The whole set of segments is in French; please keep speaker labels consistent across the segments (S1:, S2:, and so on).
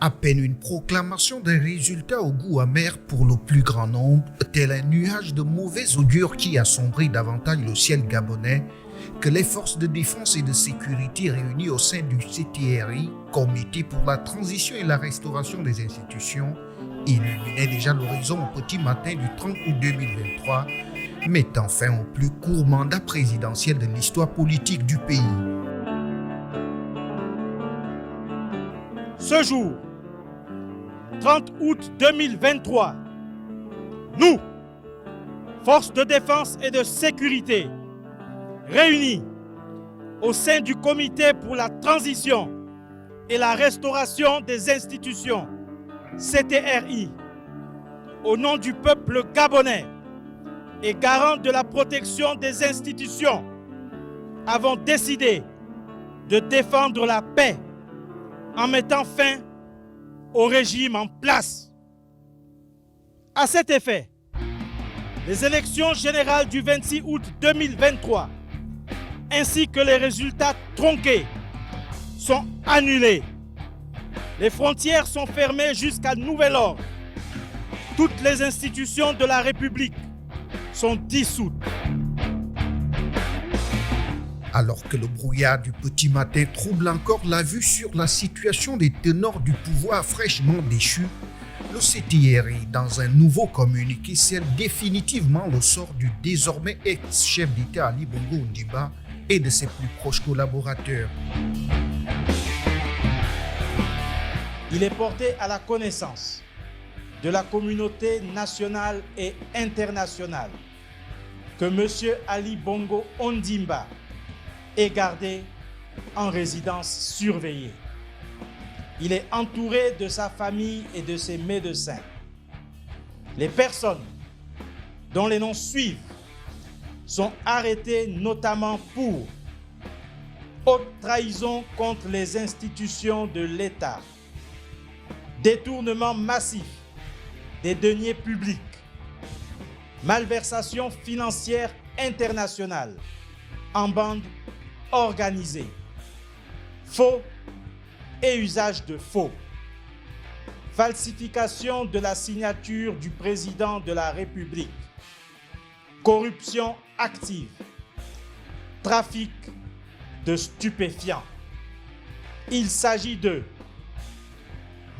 S1: À peine une proclamation des résultats au goût amer pour le plus grand nombre, tel un nuage de mauvaise augure qui assombrit davantage le ciel gabonais, que les forces de défense et de sécurité réunies au sein du CTRI, Comité pour la transition et la restauration des institutions, illuminaient déjà l'horizon au petit matin du 30 août 2023, mettant fin au plus court mandat présidentiel de l'histoire politique du pays.
S2: Ce jour, 30 août 2023, nous, forces de défense et de sécurité, réunis au sein du Comité pour la transition et la restauration des institutions, CTRI, au nom du peuple gabonais et garant de la protection des institutions, avons décidé de défendre la paix en mettant fin au régime en place. À cet effet, les élections générales du 26 août 2023 ainsi que les résultats tronqués sont annulés. Les frontières sont fermées jusqu'à nouvel ordre. Toutes les institutions de la République sont dissoutes.
S1: Alors que le brouillard du petit matin trouble encore la vue sur la situation des ténors du pouvoir fraîchement déchu, le CTRI, dans un nouveau communiqué, scelle définitivement le sort du désormais ex-chef d'État Ali Bongo Ondimba et de ses plus proches collaborateurs.
S2: Il est porté à la connaissance de la communauté nationale et internationale que M. Ali Bongo Ondimba est gardé en résidence surveillée. Il est entouré de sa famille et de ses médecins. Les personnes dont les noms suivent sont arrêtées notamment pour haute trahison contre les institutions de l'État, détournement massif des deniers publics, malversation financière internationale en bande organisée, faux et usage de faux, falsification de la signature du président de la République, corruption active, trafic de stupéfiants. Il s'agit de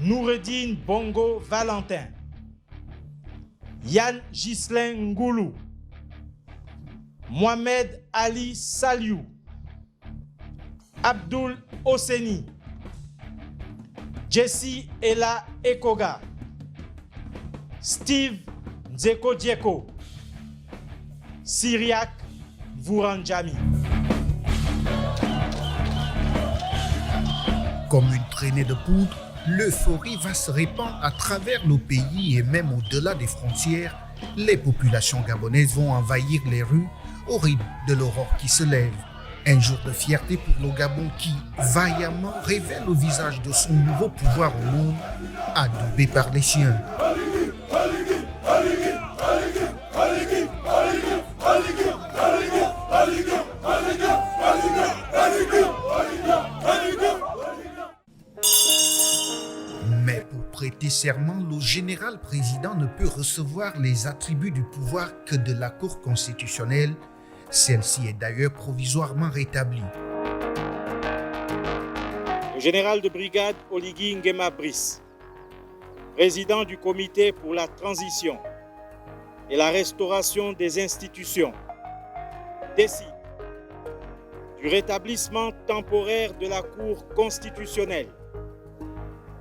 S2: Noureddine Bongo Valentin, Yann Ghislain Ngoulou, Mohamed Ali Saliou, Abdul Hosseini, Jesse Ella Ekoga, Steve Nzeko Dieko, Syriac Vouranjami.
S1: Comme une traînée de poudre, l'euphorie va se répandre à travers le pays et même au-delà des frontières. Les populations gabonaises vont envahir les rues au rythme de l'aurore qui se lève. Un jour de fierté pour le Gabon qui, vaillamment, révèle le visage de son nouveau pouvoir au monde, adoubé par les siens. Mais pour prêter serment, le général président ne peut recevoir les attributs du pouvoir que de la Cour constitutionnelle. Celle-ci est d'ailleurs provisoirement rétablie.
S2: Le général de brigade Oligui Nguema Brice, président du Comité pour la transition et la restauration des institutions, décide du rétablissement temporaire de la Cour constitutionnelle,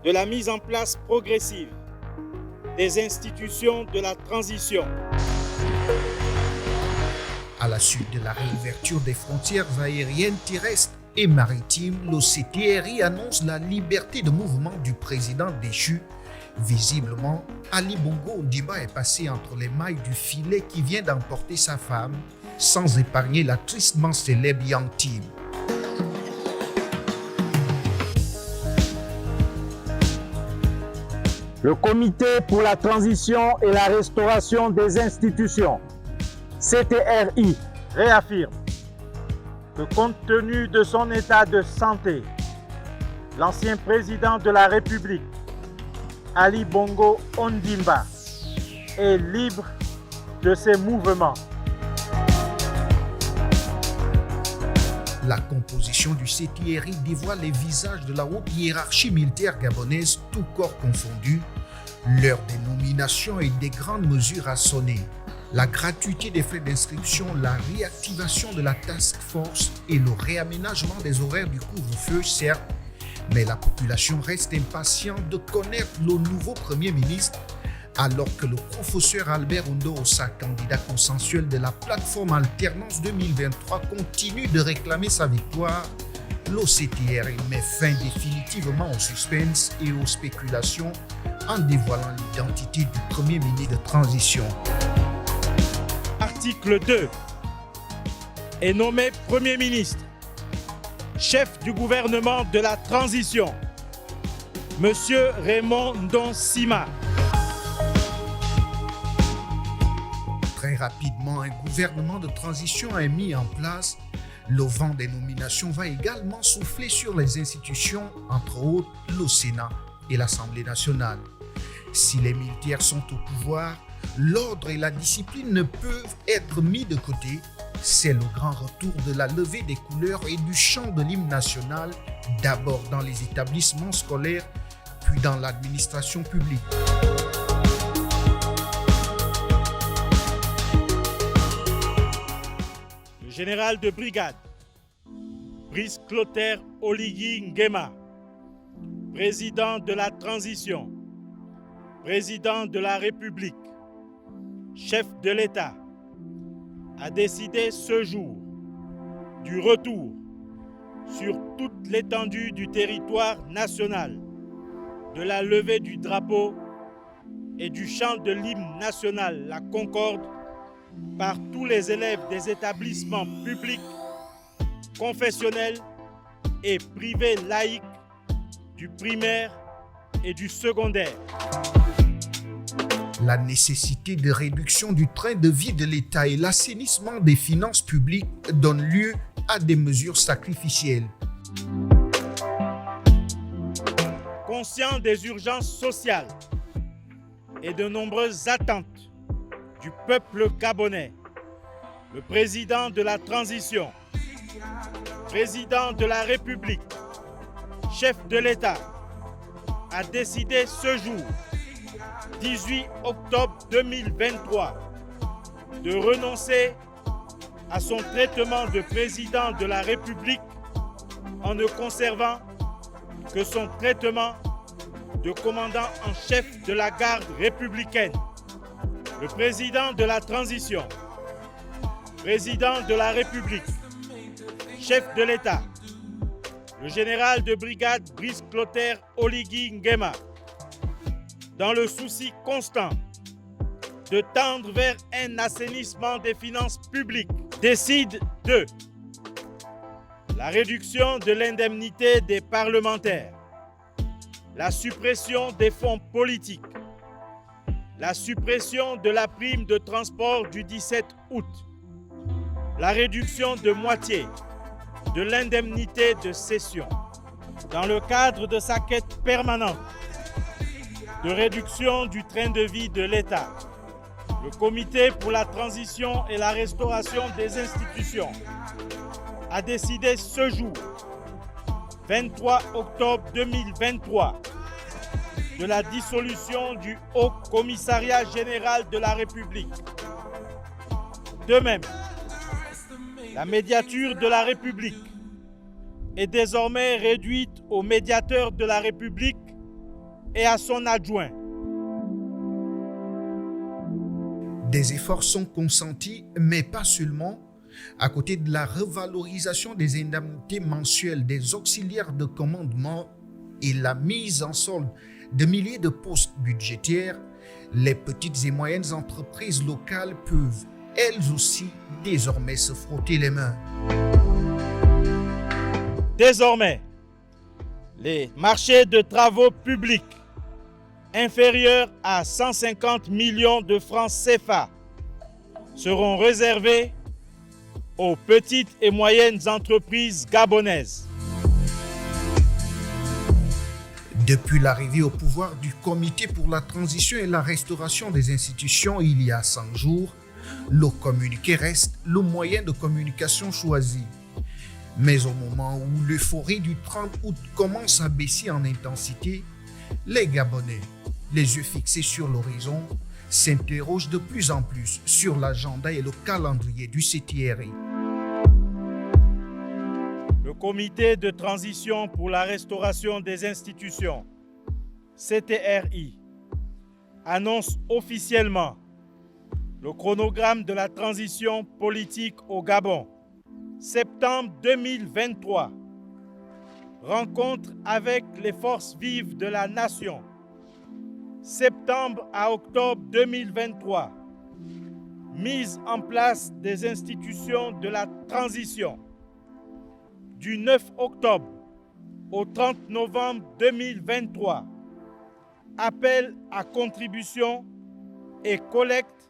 S2: de la mise en place progressive des institutions de la transition.
S1: À la suite de la réouverture des frontières aériennes, terrestres et maritimes, le CTRI annonce la liberté de mouvement du président déchu. Visiblement, Ali Bongo Ondimba est passé entre les mailles du filet qui vient d'emporter sa femme, sans épargner la tristement célèbre Yang Team.
S3: Le Comité pour la transition et la restauration des institutions, CTRI, réaffirme que compte tenu de son état de santé, l'ancien président de la République Ali Bongo Ondimba est libre de ses mouvements.
S1: La composition du CTRI dévoile les visages de la haute hiérarchie militaire gabonaise, tout corps confondu. L'heure des nominations et des grandes mesures a sonné. La gratuité des frais d'inscription, la réactivation de la task force et le réaménagement des horaires du couvre-feu, certes, mais la population reste impatiente de connaître le nouveau Premier ministre, alors que le professeur Albert Ondo-Ossa, candidat consensuel de la plateforme Alternance 2023, continue de réclamer sa victoire. L'OCTRI met fin définitivement au suspense et aux spéculations en dévoilant l'identité du Premier ministre de transition.
S2: Article 2. Est nommé Premier ministre, chef du gouvernement de la transition, Monsieur Raymond Ndonsima.
S1: Très rapidement, un gouvernement de transition est mis en place. Le vent des nominations va également souffler sur les institutions, entre autres le Sénat et l'Assemblée nationale. Si les militaires sont au pouvoir, l'ordre et la discipline ne peuvent être mis de côté. C'est le grand retour de la levée des couleurs et du chant de l'hymne national, d'abord dans les établissements scolaires, puis dans l'administration publique.
S2: Le général de brigade, Brice Clotaire Oligui Nguema, président de la transition, président de la République, chef de l'État, a décidé ce jour du retour sur toute l'étendue du territoire national de la levée du drapeau et du chant de l'hymne national, la Concorde, par tous les élèves des établissements publics, confessionnels et privés laïcs du primaire et du secondaire.
S1: La nécessité de réduction du train de vie de l'État et l'assainissement des finances publiques donnent lieu à des mesures sacrificielles.
S2: Conscient des urgences sociales et de nombreuses attentes du peuple gabonais, le président de la transition, président de la République, chef de l'État, a décidé ce jour, 18 octobre 2023, de renoncer à son traitement de président de la République en ne conservant que son traitement de commandant en chef de la garde républicaine. Le président de la transition, président de la République, chef de l'État, le général de brigade Brice Clotaire Oligui Nguema, dans le souci constant de tendre vers un assainissement des finances publiques, décide de la réduction de l'indemnité des parlementaires, la suppression des fonds politiques, la suppression de la prime de transport du 17 août, la réduction de moitié de l'indemnité de cession. Dans le cadre de sa quête permanente de réduction du train de vie de l'État, le Comité pour la transition et la restauration des institutions a décidé ce jour, 23 octobre 2023, de la dissolution du Haut Commissariat général de la République. De même, la médiature de la République est désormais réduite au médiateur de la République et à son adjoint.
S1: Des efforts sont consentis, mais pas seulement. À côté de la revalorisation des indemnités mensuelles des auxiliaires de commandement et la mise en solde de milliers de postes budgétaires, les petites et moyennes entreprises locales peuvent, elles aussi, désormais se frotter les mains.
S2: Désormais, les marchés de travaux publics inférieurs à 150 millions de francs CFA seront réservés aux petites et moyennes entreprises gabonaises.
S1: Depuis l'arrivée au pouvoir du Comité pour la transition et la restauration des institutions il y a 100 jours, le communiqué reste le moyen de communication choisi. Mais au moment où l'euphorie du 30 août commence à baisser en intensité, les Gabonais, les yeux fixés sur l'horizon, s'interrogent de plus en plus sur l'agenda et le calendrier du CTRI.
S2: Le Comité de transition pour la restauration des institutions, CTRI, annonce officiellement le chronogramme de la transition politique au Gabon. Septembre 2023, rencontre avec les forces vives de la nation. Septembre à octobre 2023, mise en place des institutions de la transition. Du 9 octobre au 30 novembre 2023, appel à contribution et collecte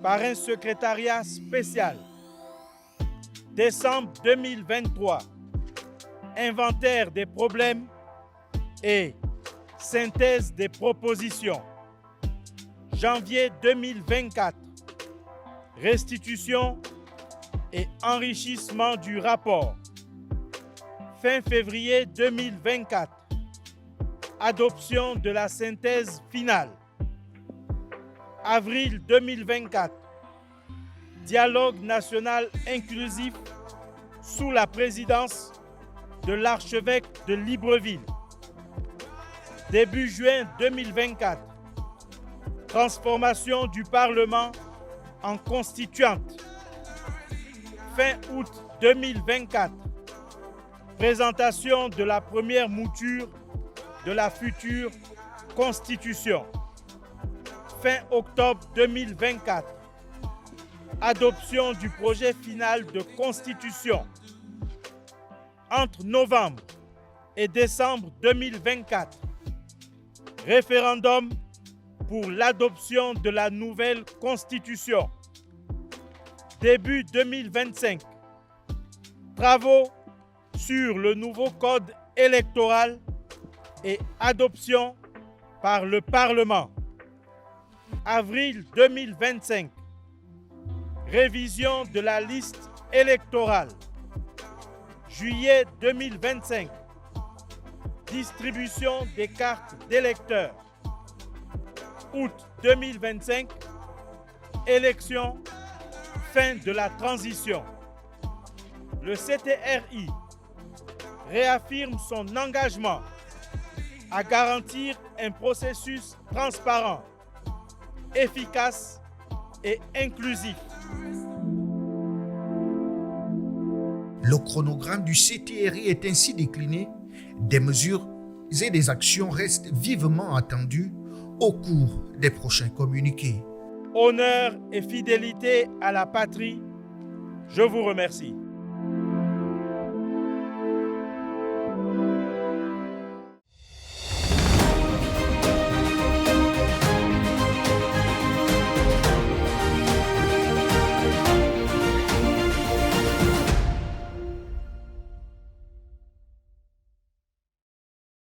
S2: par un secrétariat spécial. Décembre 2023, inventaire des problèmes et synthèse des propositions. Janvier 2024, restitution et enrichissement du rapport. Fin février 2024, adoption de la synthèse finale. Avril 2024, dialogue national inclusif sous la présidence de l'archevêque de Libreville. Début juin 2024, transformation du Parlement en constituante. Fin août 2024, présentation de la première mouture de la future Constitution. Fin octobre 2024, adoption du projet final de Constitution. Entre novembre et décembre 2024, référendum pour l'adoption de la nouvelle Constitution. Début 2025, travaux sur le nouveau code électoral et adoption par le Parlement. Avril 2025, révision de la liste électorale. Juillet 2025, distribution des cartes d'électeurs. Août 2025, élection, fin de la transition. Le CTRI réaffirme son engagement à garantir un processus transparent, efficace et inclusif.
S1: Le chronogramme du CTRI est ainsi décliné. Des mesures et des actions restent vivement attendues au cours des prochains communiqués.
S2: Honneur et fidélité à la patrie, je vous remercie.